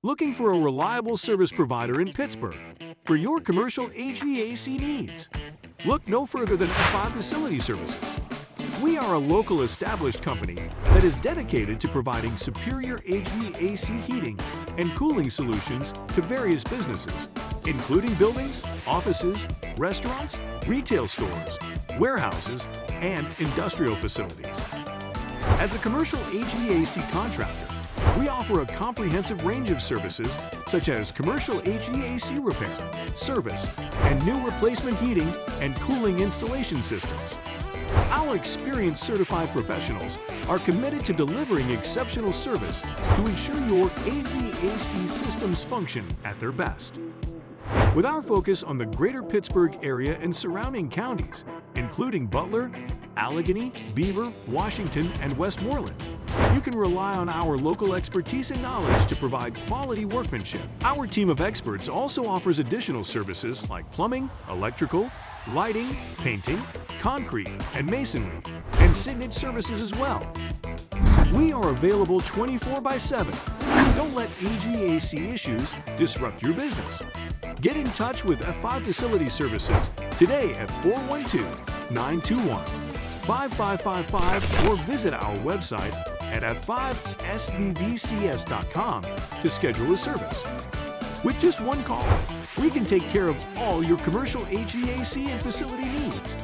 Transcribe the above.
Looking for a reliable service provider in Pittsburgh for your commercial HVAC needs? Look no further than F5 Facility Services. We are a local established company that is dedicated to providing superior HVAC heating and cooling solutions to various businesses, including buildings, offices, restaurants, retail stores, warehouses, and industrial facilities. As a commercial HVAC contractor, we offer a comprehensive range of services such as commercial HVAC repair, service, and new replacement heating and cooling installation systems. Our experienced certified professionals are committed to delivering exceptional service to ensure your HVAC systems function at their best. With our focus on the Greater Pittsburgh area and surrounding counties, including Butler, Allegheny, Beaver, Washington, and Westmoreland, you can rely on our local expertise and knowledge to provide quality workmanship. Our team of experts also offers additional services like plumbing, electrical, lighting, painting, concrete, and masonry, and Signet services as well. We are available 24/7. Don't let HVAC issues disrupt your business. Get in touch with F5 Facility Services today at 412-921-5555 or visit our website at f5svvcs.com to schedule a service. With just one call, we can take care of all your commercial HVAC and facility needs.